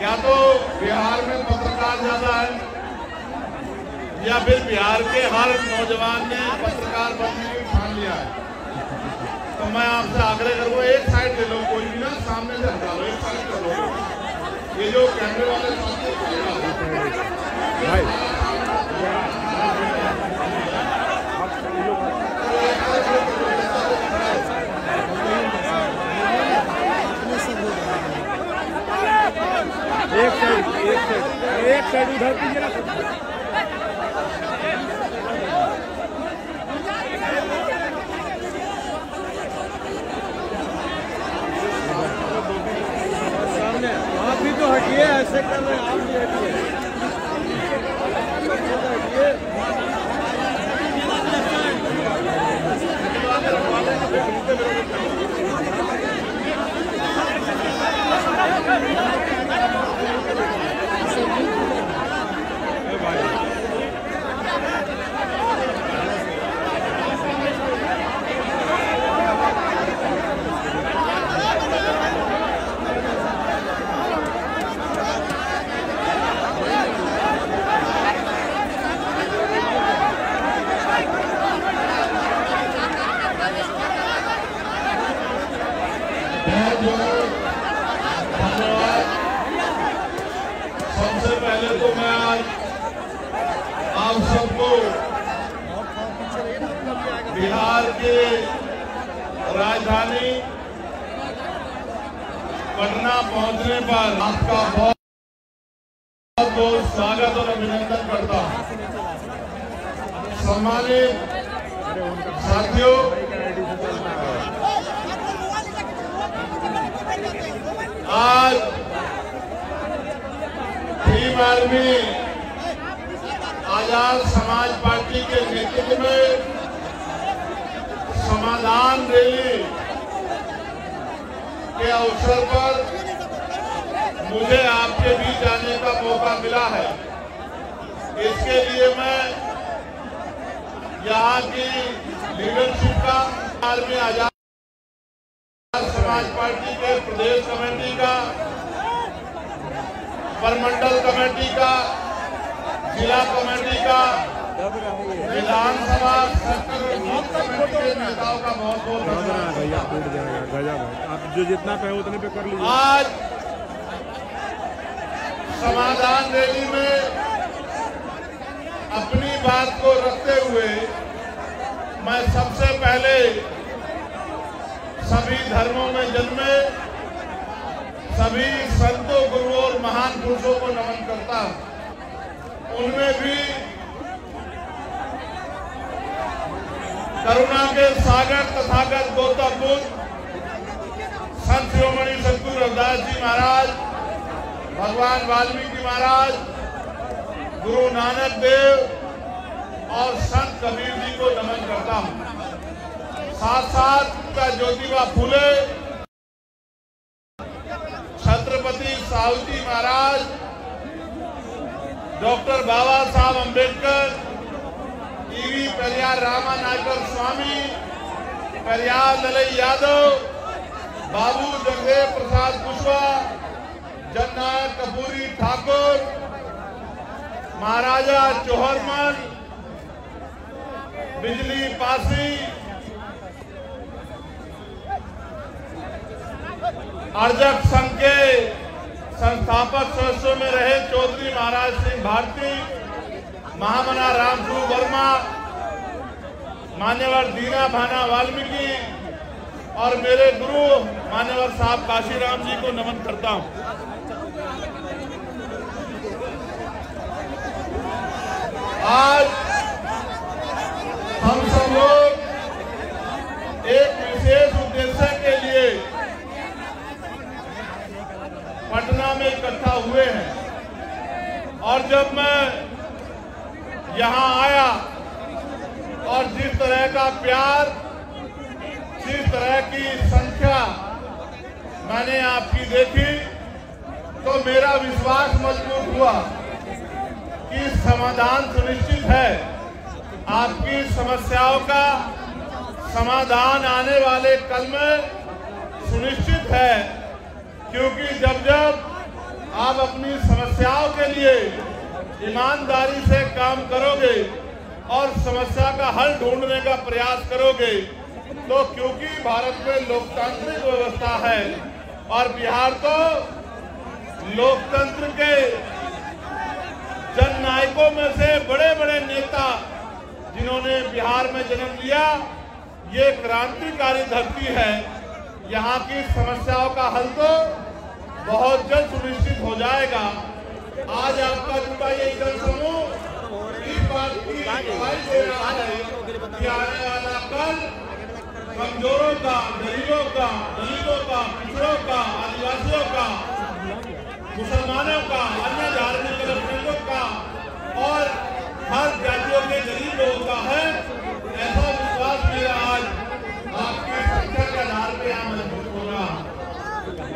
या तो बिहार में पत्रकार ज्यादा है या फिर बिहार के हर नौजवान ने पत्रकार बनने की ठान लिया है। तो मैं आपसे आग्रह करूंगा, एक साइड ले लो, कोई भी ना सामने से हटा लो, एक साइड कर लो। ये जो कैमरे वाले एक साइड उधर कीजिए ना। सामने आप भी तो हटिए, ऐसे कर रहे हैं, आप भी हटिए। सबसे पहले तो मैं आज आप सबको बिहार के राजधानी पटना पहुंचने पर आपका बहुत बहुत स्वागत और अभिनंदन करता हूं। सम्मानित साथियों, आज भीम आर्मी आजाद समाज पार्टी के नेतृत्व में समाधान रैली के अवसर पर मुझे आपके बीच आने का मौका मिला है। इसके लिए मैं यहाँ की लीडरशिप का, आर्मी आजाद समाज पार्टी के प्रदेश कमेटी का, परमंडल कमेटी का, जिला कमेटी का, विधानसभा कमेटी के नेताओं का बहुत बहुत धन्यवाद। आप जो जितना पे उतने पे कर लीजिए। आज समाधान रैली में अपनी बात को रखते हुए मैं सबसे पहले सभी धर्मों में जन्मे सभी संतों, गुरुओं और महान पुरुषों को नमन करता हूं। उनमें भी करुणा के सागर तथागत गौतम बुद्ध, संत शिरोमणि सद्गुरु रविदास जी महाराज, भगवान वाल्मीकि महाराज, गुरु नानक देव और संत कबीर जी को नमन करता हूं। साथ साथ ज्योतिबा फूले, छत्रपति साहूजी महाराज, डॉक्टर बाबा साहब अम्बेडकर, ईवी पेरियार रामानायकर स्वामी, पेरियार ललई यादव, बाबू जगदेव प्रसाद कुशवाहा, जननायक कपूरी ठाकुर, महाराजा चौहरमल, बिजली पासी, अर्जक संघ के संस्थापक सदस्यों में रहे चौधरी महाराज सिंह भारती, महामना रामस्वरूप वर्मा, मान्यवर दीना भाना वाल्मीकि और मेरे गुरु मान्यवर साहब काशीराम जी को नमन करता हूं। आज हम सब लोग एक विशेष उद्देश्य के लिए पटना में इकट्ठा हुए हैं और जब मैं यहां आया और जिस तरह का प्यार, जिस तरह की संख्या मैंने आपकी देखी तो मेरा विश्वास मजबूत हुआ कि समाधान सुनिश्चित है। आपकी समस्याओं का समाधान आने वाले कल में सुनिश्चित है, क्योंकि जब जब आप अपनी समस्याओं के लिए ईमानदारी से काम करोगे और समस्या का हल ढूंढने का प्रयास करोगे, तो क्योंकि भारत में लोकतांत्रिक व्यवस्था है और बिहार तो लोकतंत्र के जननायकों में से बड़े बड़े नेता जिन्होंने बिहार में जन्म लिया, ये क्रांतिकारी धरती है। यहाँ की समस्याओं का हल तो बहुत जल्द सुनिश्चित हो जाएगा। आज आपका जुटा ये जनसमूह इस बात की गवाही दे रहा है कि आने वाला कल कमजोरों का, गरीबों का, दलितों का, पिछड़ों का, आदिवासियों का, मुसलमानों का, अन्य धार्मिक अल्पसंख्यकों का और हर जातियों के गरीब लोगों का है। ऐसा विश्वास मेरा आज आपकी संख्या के आधार पर यहाँ मजबूत होगा।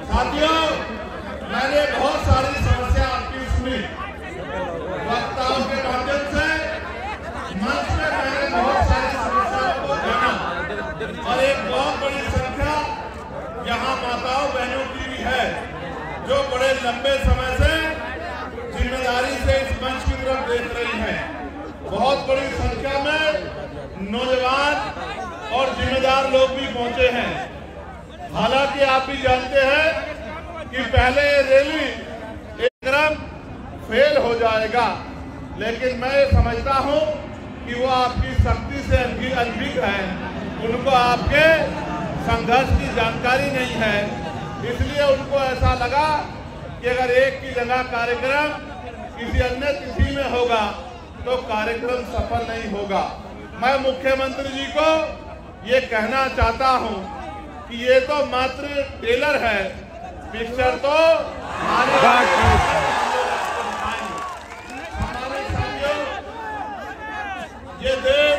साथियों, मैंने बहुत सारी समस्या आपकी सुनी, वक्ताओं के माध्यम से मंच में मैंने बहुत सारी समस्याओं को जाना और एक बहुत बड़ी संख्या यहाँ माताओं बहनों की भी है जो बड़े लंबे समय से जिम्मेदारी से इस मंच की तरफ देख रही हैं। बहुत बड़ी संख्या में नौजवान और जिम्मेदार लोग भी पहुंचे हैं। हालांकि आप भी जानते हैं कि पहले रैली एकदम फेल हो जाएगा, लेकिन मैं समझता हूं कि वो आपकी शक्ति से अनभिज्ञ है, उनको आपके संघर्ष की जानकारी नहीं है, इसलिए उनको ऐसा लगा कि अगर एक की जगह कार्यक्रम किसी अन्य तिथि में होगा तो कार्यक्रम सफल नहीं होगा। मैं मुख्यमंत्री जी को ये कहना चाहता हूं कि ये तो मात्र ट्रेलर है, पिक्चर तो हमारे साथियों, ये दिन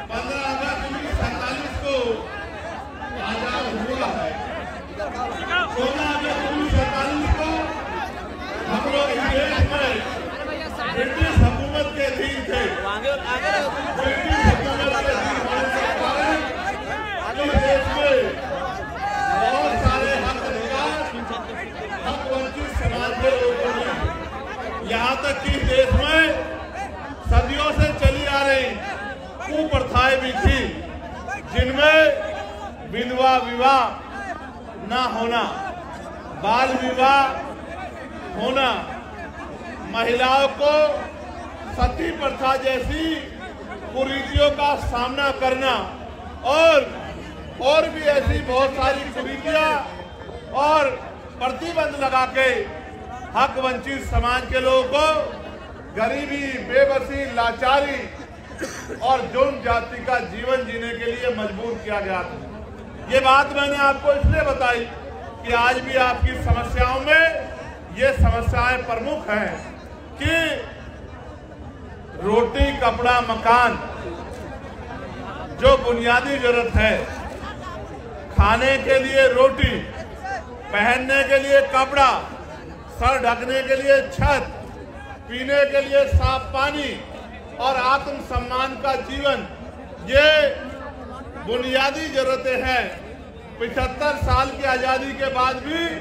15 अगस्त 1947 को आजाद हुआ है। 16 अगस्त 1947 को हम लोग इस देश में ब्रिटिश हुकूमत के अधीन थे। ब्रिटिश हुकूमत के अधीन होने के कारण इस देश में बहुत सारे हक अधिकार हक वंचित समाज के लोगों ने, यहाँ तक कि देश में सदियों से चली आ रही कुप्रथाएं भी थी, जिनमें विधवा विवाह न होना, बाल विवाह होना, महिलाओं को सती प्रथा जैसी कुरीतियों का सामना करना और भी ऐसी बहुत सारी कुरीतियां और प्रतिबंध लगा के हक वंचित समाज के लोगों को गरीबी, बेबसी, लाचारी और जौन जाति का जीवन जीने के लिए मजबूर किया गया था। ये बात मैंने आपको इसलिए बताई कि आज भी आपकी समस्याओं में ये समस्याएं प्रमुख हैं कि रोटी, कपड़ा, मकान जो बुनियादी जरूरत है, खाने के लिए रोटी, पहनने के लिए कपड़ा, सर ढकने के लिए छत, पीने के लिए साफ पानी और आत्म सम्मान का जीवन, ये बुनियादी जरूरतें हैं। 75 साल की आजादी के बाद भी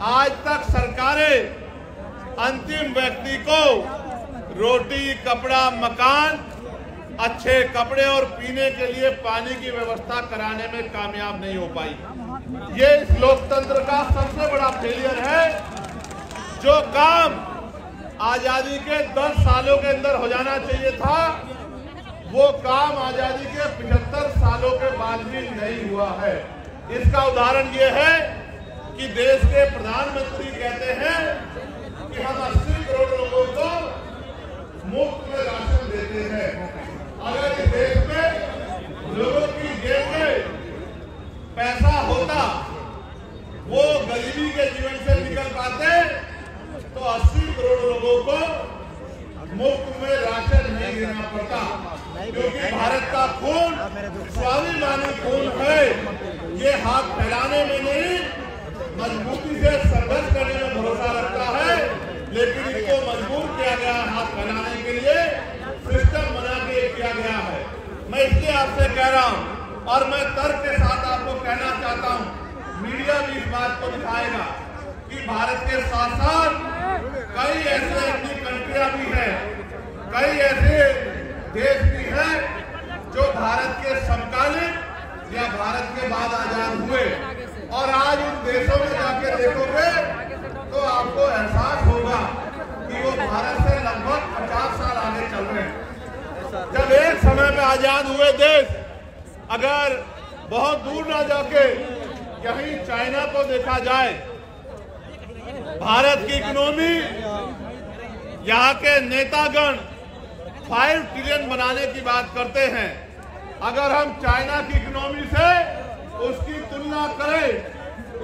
आज तक सरकारें अंतिम व्यक्ति को रोटी, कपड़ा, मकान, अच्छे कपड़े और पीने के लिए पानी की व्यवस्था कराने में कामयाब नहीं हो पाई। ये इस लोकतंत्र का सबसे बड़ा फेलियर है। जो काम आजादी के 10 सालों के अंदर हो जाना चाहिए था, वो काम आजादी के 75 सालों के बाद भी नहीं हुआ है। इसका उदाहरण ये है कि देश के प्रधानमंत्री कहते हैं कि हम 80 करोड़ लोगों को मुफ्त में राशन देते हैं। अगर इस देश में लोगों की जेब में पैसा होता, वो गरीबी के जीवन से निकल पाते, तो 80 करोड़ लोगों को मुफ्त में राशन नहीं देना पड़ता। क्योंकि भारत का खून स्वाभिमानी खून है। ये हाथ फैलाने में नहीं, मजबूती से संघर्ष करने में भरोसा रखता है, लेकिन इसको मजबूर किया गया हाथ फैलाने के लिए, सिस्टम बना के किया गया है। मैं इसलिए आपसे कह रहा हूं और मैं तर्क के साथ आपको कहना चाहता हूं मीडिया भी इस बात को दिखाएगा कि भारत के साथ साथ कई ऐसे अपनी कंट्रियां भी हैं, कई ऐसे देश भी हैं जो भारत के समकालीन या भारत के बाद आजाद हुए, और आज उन देशों में जाके देखोगे तो आपको एहसास होगा कि वो भारत से लगभग 50 साल आगे चल रहे हैं। जब एक समय में आजाद हुए देश अगर बहुत दूर ना जाके यहीं चाइना को देखा जाए, भारत की इकोनॉमी, यहाँ के नेतागण 5 ट्रिलियन बनाने की बात करते हैं। अगर हम चाइना की इकोनॉमी से उसकी तुलना करें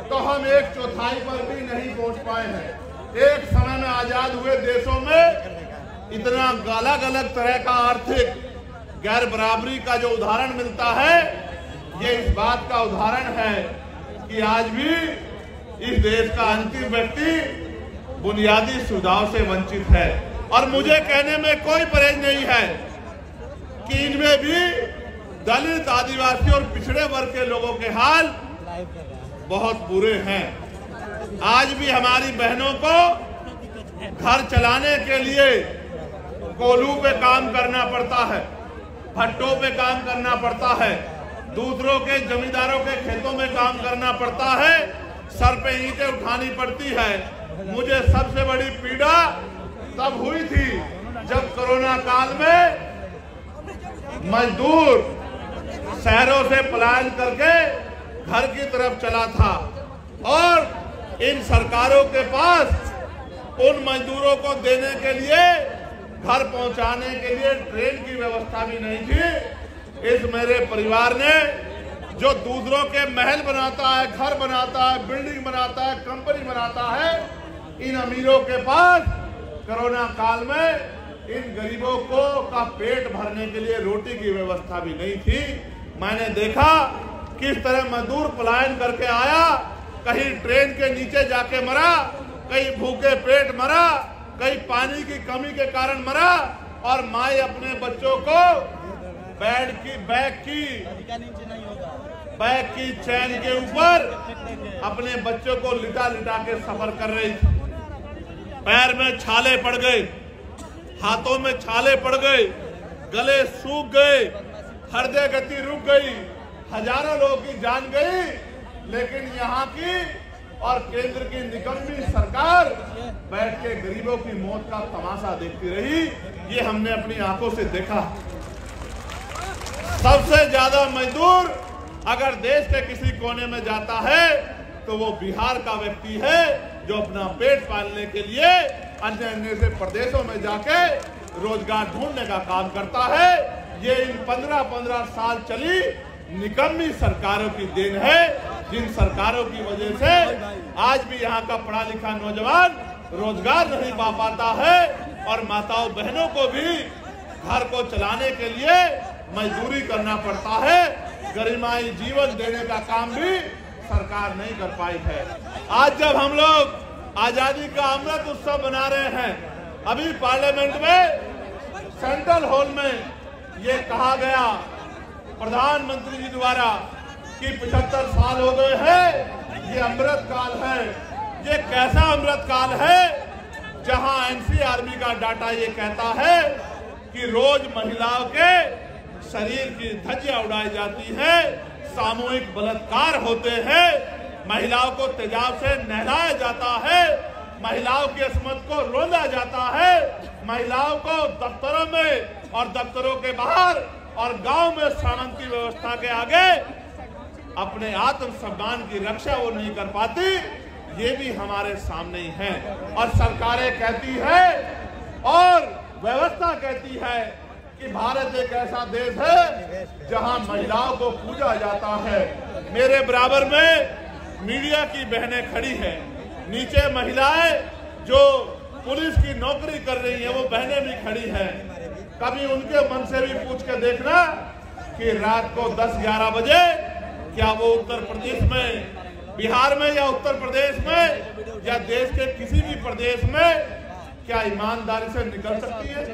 तो हम 1/4 पर भी नहीं पहुंच पाए हैं। एक समय में आजाद हुए देशों में इतना अलग अलग तरह का आर्थिक गैर बराबरी का जो उदाहरण मिलता है, ये इस बात का उदाहरण है कि आज भी इस देश का अंतिम व्यक्ति बुनियादी सुविधाओं से वंचित है। और मुझे कहने में कोई परहेज नहीं है कि इनमें भी दलित, आदिवासी और पिछड़े वर्ग के लोगों के हाल बहुत बुरे हैं। आज भी हमारी बहनों को घर चलाने के लिए कोल्हू पे काम करना पड़ता है, भट्टों पे काम करना पड़ता है, दूसरों के जमींदारों के खेतों में काम करना पड़ता है, सर पे ईंटें उठानी पड़ती है। मुझे सबसे बड़ी पीड़ा तब हुई थी जब कोरोना काल में मजदूर शहरों से पलायन करके घर की तरफ चला था, और इन सरकारों के पास उन मजदूरों को देने के लिए, घर पहुंचाने के लिए ट्रेन की व्यवस्था भी नहीं थी। इस मेरे परिवार ने जो दूसरों के महल बनाता है, घर बनाता है, बिल्डिंग बनाता है, कंपनी बनाता है, इन अमीरों के पास कोरोना काल में इन गरीबों को का पेट भरने के लिए रोटी की व्यवस्था भी नहीं थी। मैंने देखा किस तरह मजदूर पलायन करके आया, कहीं ट्रेन के नीचे जाके मरा, कहीं भूखे पेट मरा, कहीं पानी की कमी के कारण मरा, और माए अपने बच्चों को बैग की चैन के ऊपर अपने बच्चों को लिटा लिटा के सफर कर रही थी। पैर में छाले पड़ गए, हाथों में छाले पड़ गए, गले सूख गए, हृदय गति रुक गई, हजारों लोगों की जान गई। लेकिन यहाँ की और केंद्र की निकम्मी सरकार बैठ के गरीबों की मौत का तमाशा देखती रही। ये हमने अपनी आंखों से देखा। सबसे ज्यादा मजदूर अगर देश के किसी कोने में जाता है तो वो बिहार का व्यक्ति है, जो अपना पेट पालने के लिए अन्य अन्य से प्रदेशों में जाके रोजगार ढूंढने का काम करता है। ये इन 15-15 साल चली निकम्मी सरकारों की देन है, जिन सरकारों की वजह से आज भी यहाँ का पढ़ा लिखा नौजवान रोजगार नहीं पा पाता है, और माताओं बहनों को भी घर को चलाने के लिए मजदूरी करना पड़ता है। गरिमाई जीवन देने का काम भी सरकार नहीं कर पाई है। आज जब हम लोग आजादी का अमृत उत्सव बना रहे हैं, अभी पार्लियामेंट में सेंट्रल हॉल में ये कहा गया प्रधानमंत्री जी द्वारा कि 75 साल हो गए हैं, ये अमृत काल है। ये कैसा अमृत काल है जहां एनसीआरबी का डाटा ये कहता है कि रोज महिलाओं के शरीर की धज्जियां उड़ाई जाती है, सामूहिक बलात्कार होते हैं, महिलाओं को तेजाब से नहलाया जाता है, महिलाओं की अस्मत को रोंदा जाता है, महिलाओं को दफ्तरों में और दफ्तरों के बाहर और गांव में सामंती व्यवस्था के आगे अपने आत्मसम्मान की रक्षा वो नहीं कर पाती। ये भी हमारे सामने ही है। और सरकारें कहती है और व्यवस्था कहती है कि भारत एक ऐसा देश है जहां महिलाओं को पूजा जाता है। मेरे बराबर में मीडिया की बहनें खड़ी हैं, नीचे महिलाएं जो पुलिस की नौकरी कर रही हैं वो बहनें भी खड़ी हैं। कभी उनके मन से भी पूछ के देखना कि रात को 10-11 बजे क्या वो उत्तर प्रदेश में, बिहार में या उत्तर प्रदेश में या देश के किसी भी प्रदेश में क्या ईमानदारी से निकल सकती है?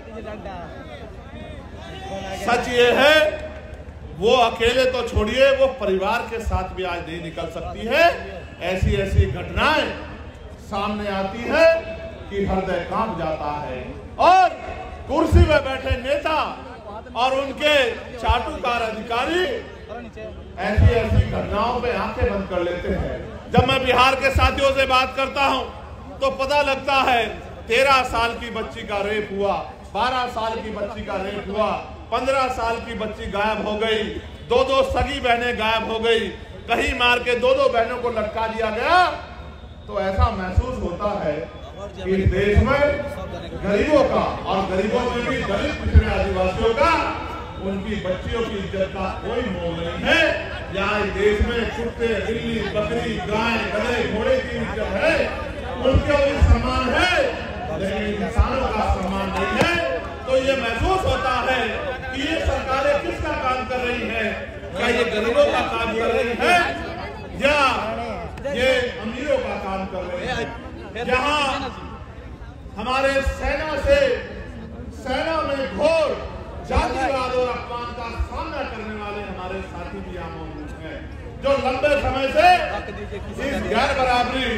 सच ये है वो अकेले तो छोड़िए, वो परिवार के साथ भी आज नहीं निकल सकती है। ऐसी ऐसी घटनाएं सामने आती है कि हृदय कांप जाता है। और कुर्सी में बैठे नेता और उनके चाटुकार अधिकारी ऐसी ऐसी घटनाओं पे आंखें बंद कर लेते हैं। जब मैं बिहार के साथियों से बात करता हूं तो पता लगता है 13 साल की बच्ची का रेप हुआ, 12 साल की बच्ची का रेप हुआ, 15 साल की बच्ची गायब हो गई, 2 सगी बहनें गायब हो गई, कहीं मार के 2 बहनों को लटका दिया गया। तो ऐसा महसूस होता है कि देश में गरीबों का, और गरीबों में भी दलित पिछड़े आदिवासियों का, उनकी बच्चियों की इज्जत का कोई मोल नहीं है। यहाँ देश में कुत्ते, बिल्ली, बकरी, गाय, गधे, घोड़े की इज्जत है, उनका भी सम्मान है, लेकिन इंसानों का सम्मान नहीं है। तो ये महसूस होता है कि ये सरकारें किसका काम कर रही है? क्या ये गरीबों का काम कर रही है या ये अमीरों का काम कर रही है? जहाँ हमारे सेना में घोर जातिवाद और अपमान का सामना करने वाले हमारे साथी भी यहाँ मौजूद हैं, जो लंबे समय से इस गैर बराबरी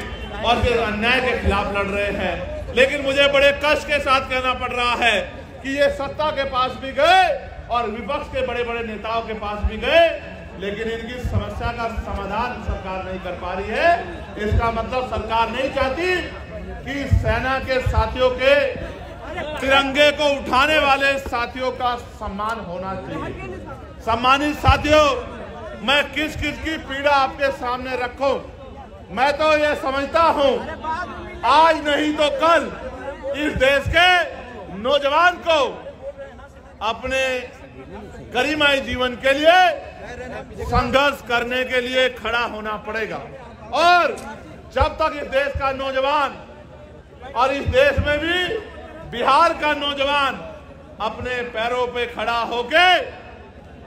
और इस अन्याय के खिलाफ लड़ रहे हैं। लेकिन मुझे बड़े कष्ट के साथ कहना पड़ रहा है कि ये सत्ता के पास भी गए और विपक्ष के बड़े बड़े नेताओं के पास भी गए, लेकिन इनकी समस्या का समाधान सरकार नहीं कर पा रही है। इसका मतलब सरकार नहीं चाहती कि सेना के साथियों के तिरंगे को उठाने वाले साथियों का सम्मान होना चाहिए। सम्मानित साथियों, मैं किस किस की पीड़ा आपके सामने रखूं? मैं तो ये समझता हूं आज नहीं तो कल इस देश के नौजवान को अपने गरिमाई जीवन के लिए संघर्ष करने के लिए खड़ा होना पड़ेगा। और जब तक इस देश का नौजवान और इस देश में भी बिहार का नौजवान अपने पैरों पे खड़ा होके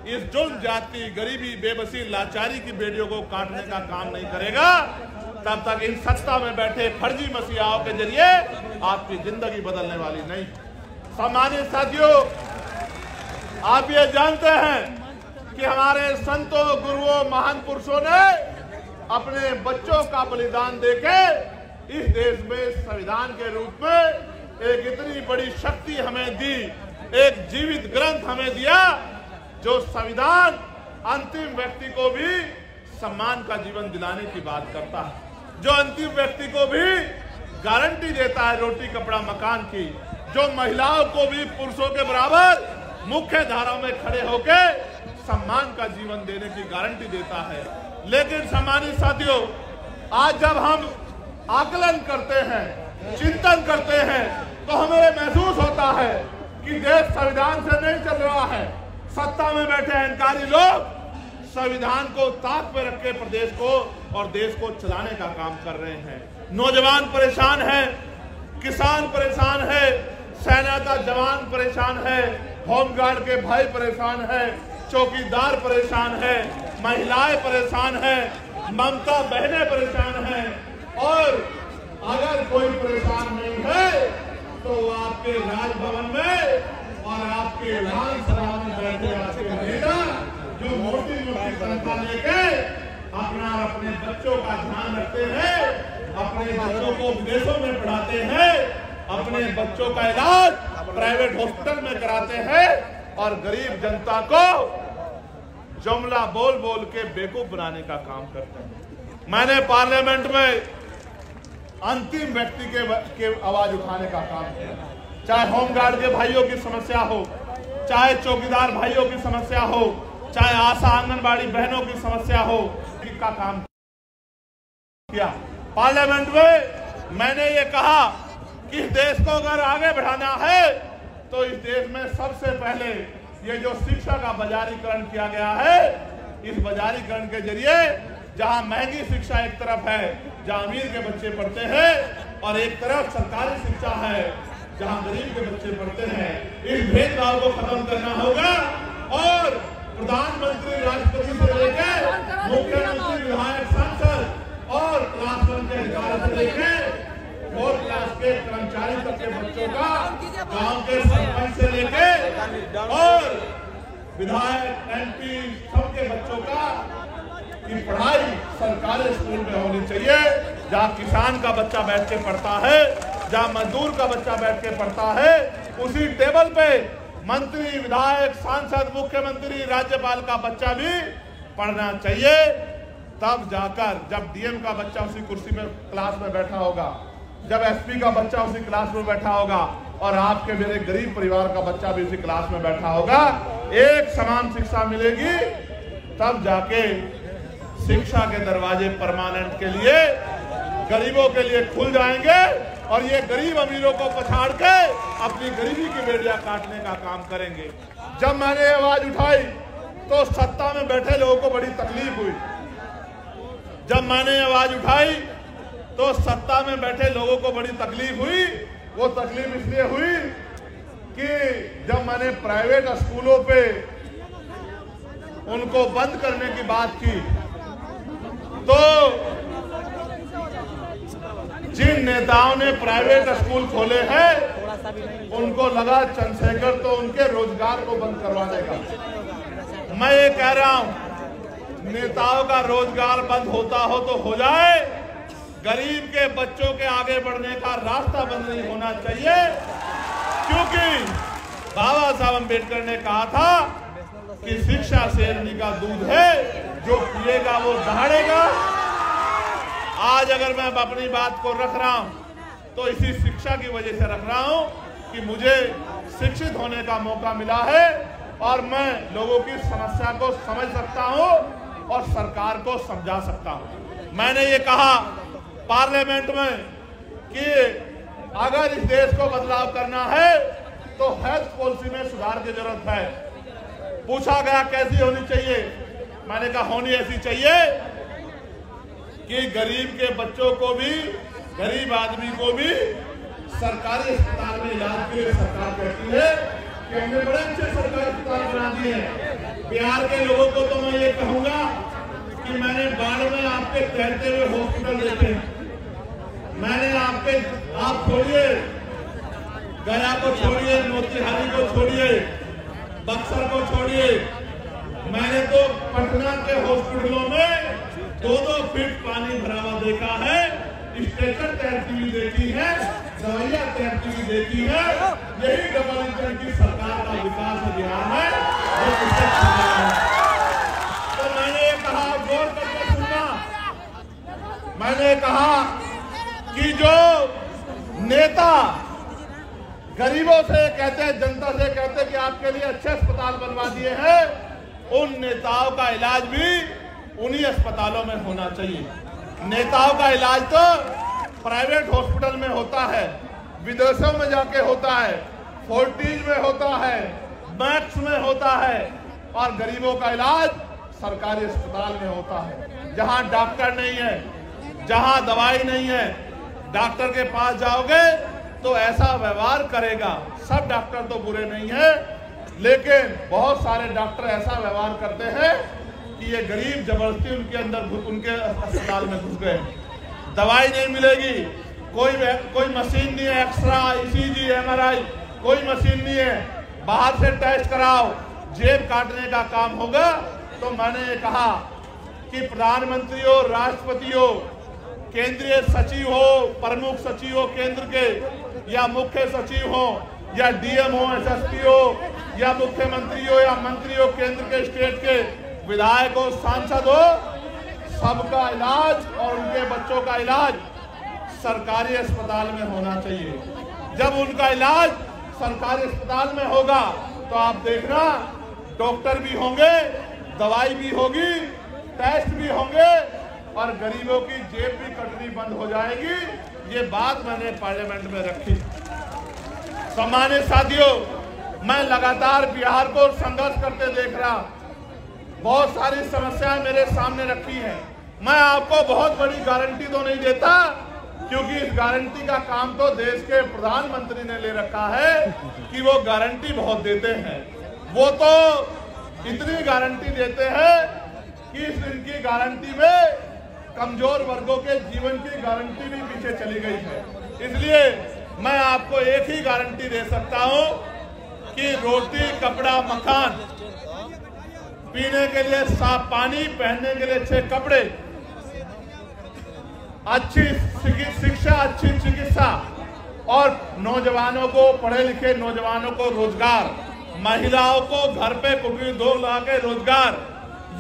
इस जुल्म जाति, गरीबी, बेबसी, लाचारी की बेड़ियों को काटने का काम नहीं करेगा, तब तक इन सत्ता में बैठे फर्जी मसीहाओं के जरिए आपकी जिंदगी बदलने वाली नहीं। सम्मानित साथियों, आप ये जानते हैं कि हमारे संतों, गुरुओं, महान पुरुषों ने अपने बच्चों का बलिदान देके इस देश में संविधान के रूप में एक इतनी बड़ी शक्ति हमें दी, एक जीवित ग्रंथ हमें दिया जो संविधान अंतिम व्यक्ति को भी सम्मान का जीवन दिलाने की बात करता है, जो अंतिम व्यक्ति को भी गारंटी देता है रोटी, कपड़ा, मकान की, जो महिलाओं को भी पुरुषों के बराबर मुख्य धारा में खड़े होकर सम्मान का जीवन देने की गारंटी देता है। लेकिन सम्मानित साथियों, आज जब हम आकलन करते हैं, चिंतन करते हैं, तो हमें महसूस होता है कि देश संविधान से नहीं चल रहा है। सत्ता में बैठे अहंकारी लोग संविधान को ताक पे रख के प्रदेश को और देश को चलाने का काम कर रहे हैं। नौजवान परेशान है, किसान परेशान है, सेना का जवान परेशान है, होमगार्ड के भाई परेशान है, चौकीदार परेशान है, महिलाएं परेशान है, ममता बहनें परेशान है। और अगर कोई परेशान नहीं है तो आपके राजभवन में और आपके विधानसभा में बैठे आपके नेता जो मोटी मोटी तनख्वाह लेके अपने बच्चों का ध्यान रखते हैं, अपने बच्चों को विदेशों में पढ़ाते हैं, अपने बच्चों का इलाज प्राइवेट हॉस्पिटल में कराते हैं और गरीब जनता को जुमला बोल बोल के बेवकूफ बनाने का काम करते हैं। मैंने पार्लियामेंट में अंतिम व्यक्ति के आवाज उठाने का काम किया, चाहे होमगार्ड के भाइयों की समस्या हो, चाहे चौकीदार भाइयों की समस्या हो, चाहे आशा आंगनबाड़ी बहनों की समस्या हो, इसका काम किया। पार्लियामेंट में मैंने ये कहा कि इस देश को अगर आगे बढ़ाना है तो इस देश में सबसे पहले ये जो शिक्षा का बाजारीकरण किया गया है, इस बाजारीकरण के जरिए जहां महंगी शिक्षा एक तरफ है जहां अमीर के बच्चे पढ़ते हैं और एक तरफ सरकारी शिक्षा है जहां गरीब के बच्चे पढ़ते हैं, इस भेदभाव को खत्म करना होगा। और प्रधानमंत्री, राष्ट्रपति से लेकर मुख्यमंत्री, विधायक, सांसद और क्लास 1 के अधिकारी से लेकर 4 क्लास के कर्मचारी तक के बच्चों का, गांव के सरपंच से लेकर और विधायक, एमपी सबके बच्चों का की पढ़ाई सरकारी स्कूल में होनी चाहिए, जहाँ किसान का बच्चा बैठ के पढ़ता है, जहाँ मजदूर का बच्चा बैठ के पढ़ता है, उसी टेबल पे मंत्री, विधायक, सांसद, मुख्यमंत्री, राज्यपाल का बच्चा भी पढ़ना चाहिए। तब जाकर जब डीएम का बच्चा उसी कुर्सी में क्लास में बैठा होगा, जब एसपी का बच्चा उसी क्लास में बैठा होगा और आपके मेरे गरीब परिवार का बच्चा भी उसी क्लास में बैठा होगा, एक समान शिक्षा मिलेगी, तब जाके शिक्षा के दरवाजे परमानेंट के लिए गरीबों के लिए खुल जाएंगे और ये गरीब अमीरों को पछाड़ के अपनी गरीबी की बेड़ियां काटने का काम करेंगे। जब मैंने आवाज उठाई तो सत्ता में बैठे लोगों को बड़ी तकलीफ हुई। जब मैंने आवाज उठाई तो सत्ता में बैठे लोगों को बड़ी तकलीफ हुई। वो तकलीफ इसलिए हुई कि जब मैंने प्राइवेट स्कूलों पे उनको बंद करने की बात की तो जिन नेताओं ने प्राइवेट स्कूल खोले हैं उनको लगा चंद्रशेखर तो उनके रोजगार को बंद करवा देगा। मैं ये कह रहा हूं, नेताओं का रोजगार बंद होता हो तो हो जाए, गरीब के बच्चों के आगे बढ़ने का रास्ता बंद नहीं होना चाहिए, क्योंकि बाबा साहब अम्बेडकर ने कहा था कि शिक्षा शेरनी का दूध है, जो पिएगा वो दहाड़ेगा। आज अगर मैं अपनी बात को रख रहा हूं तो इसी शिक्षा की वजह से रख रहा हूं कि मुझे शिक्षित होने का मौका मिला है और मैं लोगों की समस्या को समझ सकता हूं और सरकार को समझा सकता हूं। मैंने ये कहा पार्लियामेंट में कि अगर इस देश को बदलाव करना है तो हेल्थ पॉलिसी में सुधार की जरूरत है। पूछा गया कैसी होनी चाहिए, मैंने कहा होनी ऐसी चाहिए कि गरीब के बच्चों को भी, गरीब आदमी को भी सरकारी अस्पताल में इलाज के लिए सरकार कहती है कि हमने बड़े अच्छे सरकारी अस्पताल बना दिए हैं। बिहार के लोगों को तो मैं ये कहूंगा कि मैंने बाढ़ में आपके तैरते हुए हॉस्पिटल देखे हैं। मैंने आप छोड़िए गया को छोड़िए, मोतिहारी को छोड़िए, बक्सर को छोड़िए, मैंने तो पटना के हॉस्पिटलों में 2-2 फीट पानी भरा हुआ देखा है, स्ट्रेचर तैरती हुई देखी है, दवाइयां तैरती हुई देखी है। यही डबल इंजन की सरकार का विकास बिहार में है। तो मैंने कहा, गौर करके सुनना, मैंने कहा कि जो नेता गरीबों से कहते हैं, जनता से कहते हैं कि आपके लिए अच्छे अस्पताल बनवा दिए हैं, उन नेताओं का इलाज भी उन्हीं अस्पतालों में होना चाहिए। नेताओं का इलाज तो प्राइवेट हॉस्पिटल में होता है, विदेशों में जाके होता है, फोर्टिज में होता है, मैक्स में होता है, और गरीबों का इलाज सरकारी अस्पताल में होता है, जहां डॉक्टर नहीं है, जहां दवाई नहीं है। डॉक्टर के पास जाओगे तो ऐसा व्यवहार करेगा। सब डॉक्टर तो बुरे नहीं है, लेकिन बहुत सारे डॉक्टर ऐसा व्यवहार करते हैं कि ये गरीब जबरदस्ती उनके अंदर, उनके अस्पताल में घुस गए। दवाई नहीं मिलेगी, कोई मशीन नहीं है, एक्सरा, ईसीजी, एमआरआई, कोई मशीन नहीं है, बाहर से टेस्ट कराओ, जेब काटने का काम होगा। तो मैंने ये कहा कि प्रधानमंत्री हो, राष्ट्रपति हो, केंद्रीय सचिव हो, प्रमुख सचिव हो केंद्र के, या मुख्य सचिव हो, या डीएम हो, एसएसपी हो, या मुख्यमंत्री हो, या मंत्री हो केंद्र के, स्टेट के, विधायक हो, सांसद हो, सबका इलाज और उनके बच्चों का इलाज सरकारी अस्पताल में होना चाहिए। जब उनका इलाज सरकारी अस्पताल में होगा तो आप देखना डॉक्टर भी होंगे, दवाई भी होगी, टेस्ट भी होंगे और गरीबों की जेब भी कटनी बंद हो जाएगी। ये बात मैंने पार्लियामेंट में रखी। सम्मानित साथियों, मैं लगातार बिहार को संघर्ष करते देख रहा, बहुत सारी समस्याएं मेरे सामने रखी हैं। मैं आपको बहुत बड़ी गारंटी तो नहीं देता, क्योंकि इस गारंटी का काम तो देश के प्रधानमंत्री ने ले रखा है कि वो गारंटी बहुत देते हैं। वो तो इतनी गारंटी देते हैं कि इनकी गारंटी में कमजोर वर्गों के जीवन की गारंटी भी पीछे चली गई है। इसलिए मैं आपको एक ही गारंटी दे सकता हूं कि रोटी, कपड़ा, मकान पीने के लिए साफ पानी, पहनने के लिए अच्छे कपड़े, अच्छी शिक्षा, अच्छी चिकित्सा और नौजवानों को, पढ़े लिखे नौजवानों को रोजगार, महिलाओं को घर पे कुटीर उद्योग लगा के रोजगार।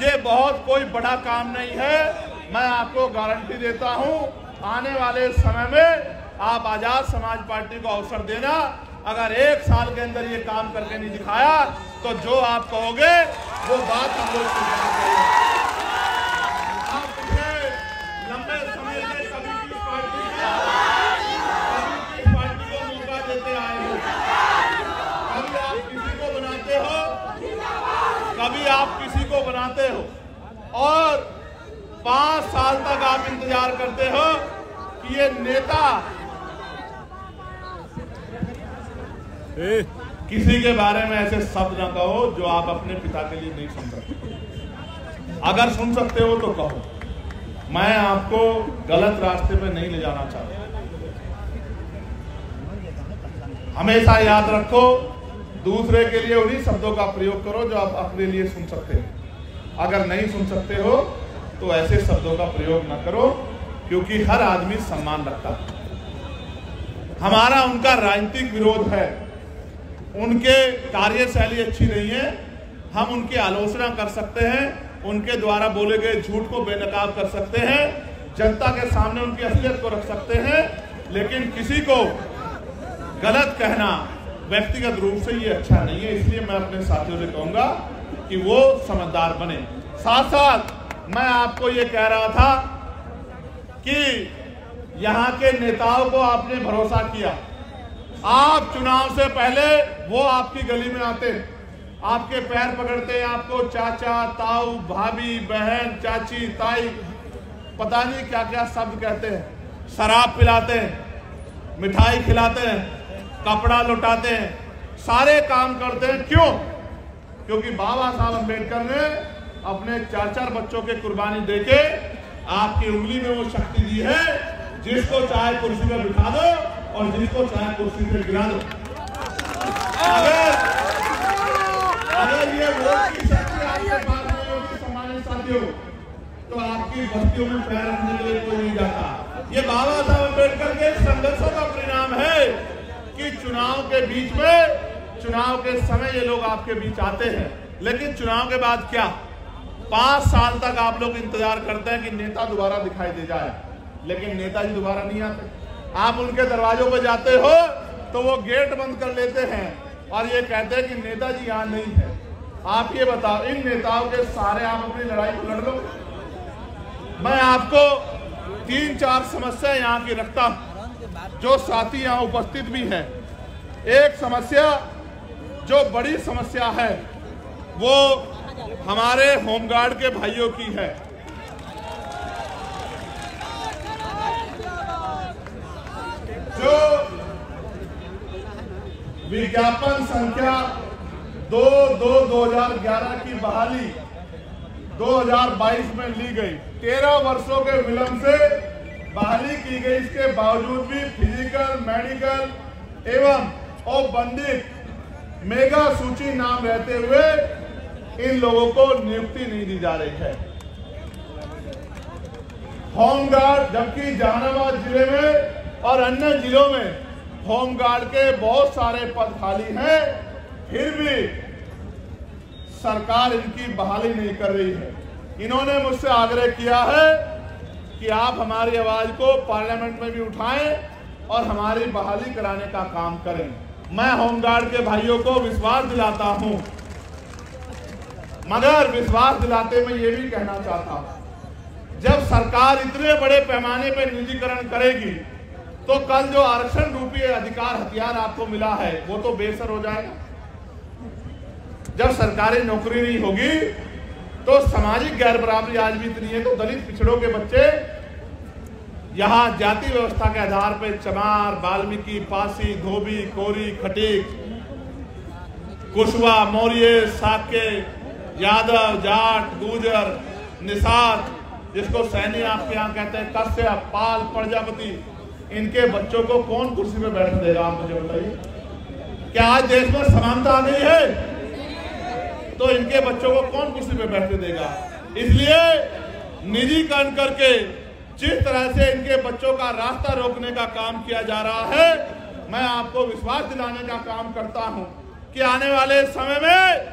ये बहुत कोई बड़ा काम नहीं है। मैं आपको गारंटी देता हूं, आने वाले समय में आप आजाद समाज पार्टी को अवसर देना। अगर 1 साल के अंदर ये काम करके नहीं दिखाया तो जो आप कहोगे वो बात हम लोग आप लंबे समय से कभी किस पार्टी को मौका देते आए हो? कभी आप किसी को बनाते हो, कभी आप किसी को बनाते हो और 5 साल तक आप इंतजार करते हो कि ये नेता किसी के बारे में ऐसे शब्द ना कहो जो आप अपने पिता के लिए नहीं सुन सकते। अगर सुन सकते हो तो कहो। मैं आपको गलत रास्ते पे नहीं ले जाना चाहता। हमेशा याद रखो, दूसरे के लिए उन्हीं शब्दों का प्रयोग करो जो आप अपने लिए सुन सकते हो। अगर नहीं सुन सकते हो तो ऐसे शब्दों का प्रयोग ना करो, क्योंकि हर आदमी सम्मान रखता है। हमारा उनका राजनीतिक विरोध है, उनके कार्यशैली अच्छी नहीं है। हम उनकी आलोचना कर सकते हैं, उनके द्वारा बोले गए झूठ को बेनकाब कर सकते हैं, जनता के सामने उनकी असलियत को रख सकते हैं, लेकिन किसी को गलत कहना व्यक्तिगत रूप से ये अच्छा नहीं है। इसलिए मैं अपने साथियों से कहूंगा कि वो समझदार बने। साथ साथ मैं आपको ये कह रहा था कि यहाँ के नेताओं को आपने भरोसा किया। आप चुनाव से पहले वो आपकी गली में आते, आपके पैर पकड़ते, आपको चाचा, ताऊ, भाभी, बहन, चाची, ताई, पता नहीं क्या क्या शब्द कहते हैं, शराब पिलाते हैं, मिठाई खिलाते हैं, कपड़ा लुटाते हैं, सारे काम करते हैं। क्यों? क्योंकि बाबा साहब अम्बेडकर ने अपने 4-4 बच्चों के कुर्बानी देके आपकी उंगली में वो शक्ति दी है, जिसको चाहे कुर्सी पर बिठा दो और जिसको चाहे कुर्सी से गिरा दो। अगर ये वोट की शक्ति आपके पास नहीं होगी सम्मानित साथियों, तो आपकी बस्तियों में पैर रखने के लिए कोई नहीं जाता। ये बाबा साहब अम्बेडकर के संघर्षों का परिणाम है कि चुनाव के बीच में, चुनाव के समय ये लोग आपके बीच आते हैं, लेकिन चुनाव के बाद क्या? 5 साल तक आप लोग इंतजार करते हैं कि नेता दोबारा दिखाई दे जाए, लेकिन नेताजी दोबारा नहीं आते। आप उनके दरवाजों पर जाते हो तो वो गेट बंद कर लेते हैं और ये कहते हैं कि नेताजी यहाँ नहीं है। आप ये बताओ, इन नेताओं के सहारे आप अपनी लड़ाई को लड़ लो? मैं आपको 3-4 समस्या यहाँ की रखता हूँ, जो साथी यहाँ उपस्थित भी हैं। एक समस्या जो बड़ी समस्या है वो हमारे होमगार्ड के भाइयों की है। जो विज्ञापन संख्या 2/2/2011 की बहाली 2022 में ली गई, 13 वर्षों के विलंब से बहाली की गई। इसके बावजूद भी फिजिकल, मेडिकल एवं औपबंधिक मेगा सूची नाम रहते हुए इन लोगों को नियुक्ति नहीं दी जा रही है। होमगार्ड, जबकि जहानाबाद जिले में और अन्य जिलों में होमगार्ड के बहुत सारे पद खाली हैं, फिर भी सरकार इनकी बहाली नहीं कर रही है। इन्होंने मुझसे आग्रह किया है कि आप हमारी आवाज को पार्लियामेंट में भी उठाएं और हमारी बहाली कराने का काम करें। मैं होमगार्ड के भाइयों को विश्वास दिलाता हूं, मगर विश्वास दिलाते मैं ये भी कहना चाहता हूं, जब सरकार इतने बड़े पैमाने पर निजीकरण करेगी तो कल जो आरक्षण रूपी अधिकार हथियार आपको मिला है वो तो बेसर हो जाएगा। जब सरकारी नौकरी नहीं होगी तो सामाजिक गैर बराबरी आज भी इतनी है, तो दलित पिछड़ों के बच्चे यहाँ जाति व्यवस्था के आधार पर चमार, वाल्मीकि, पासी, धोबी, कोरी, खटीक, कुशवा, मौर्य, साके, यादव, जाट, गुर्जर, निषाद, जिसको सैनी आपके यहाँ कहते हैं, कश्यप, पाल, प्रजापति, इनके बच्चों को कौन कुर्सी पे बैठने देगा? आप मुझे बताइए। क्या आज देश में समानता आ गई है? तो इनके बच्चों को कौन कुर्सी पे बैठने देगा। इसलिए निजीकरण करके जिस तरह से इनके बच्चों का रास्ता रोकने का काम किया जा रहा है, मैं आपको विश्वास दिलाने का काम करता हूं कि आने वाले समय में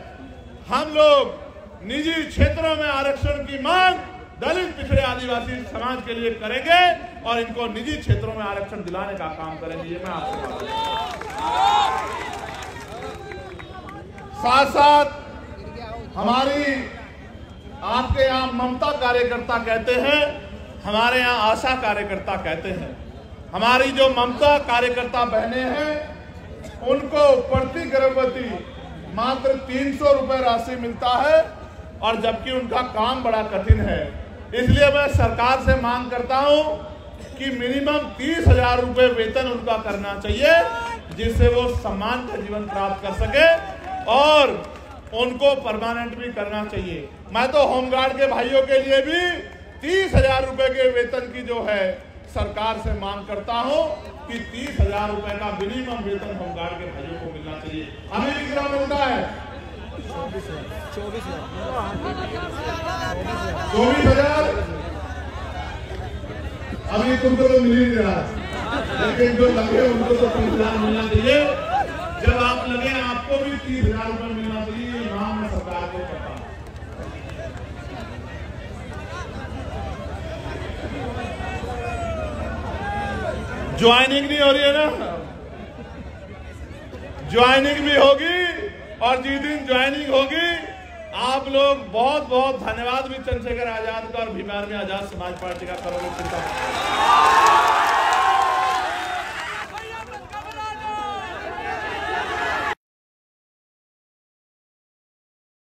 हम लोग निजी क्षेत्रों में आरक्षण की मांग दलित पिछड़े आदिवासी समाज के लिए करेंगे और इनको निजी क्षेत्रों में आरक्षण दिलाने का काम करेंगे। ये मैं आपसे साथ साथ हमारी आपके यहाँ ममता कार्यकर्ता कहते हैं, हमारे यहाँ आशा कार्यकर्ता कहते हैं। हमारी जो ममता कार्यकर्ता बहनें हैं उनको प्रति गर्भवती मात्र 300 रुपए राशि मिलता है और जबकि उनका काम बड़ा कठिन है। इसलिए मैं सरकार से मांग करता हूं कि मिनिमम 30,000 रुपए वेतन उनका करना चाहिए, जिससे वो सम्मान का जीवन प्राप्त कर सके और उनको परमानेंट भी करना चाहिए। मैं तो होमगार्ड के भाइयों के लिए भी 30,000 रुपए के वेतन की जो है सरकार से मांग करता हूं कि 30,000 रुपए का मिनिमम वेतन होमगार्ड के भाइयों को मिलना चाहिए। हमें कितना मिलता है? 24,000। अभी तुमको तो मिल ही नहीं रहा, लेकिन जो लगे उनको तो 30,000 मिलना चाहिए। जब आप लगे आपको भी 30,000 रुपए मिलना चाहिए। ये मांग मैं सरकार को करता हूं। ज्वाइनिंग नहीं हो रही है ना, ज्वाइनिंग भी होगी और जिस दिन ज्वाइनिंग होगी आप लोग बहुत बहुत धन्यवाद भी चंद्रशेखर आजाद का और भीम आर्मी आजाद समाज पार्टी का करोगे। चिंता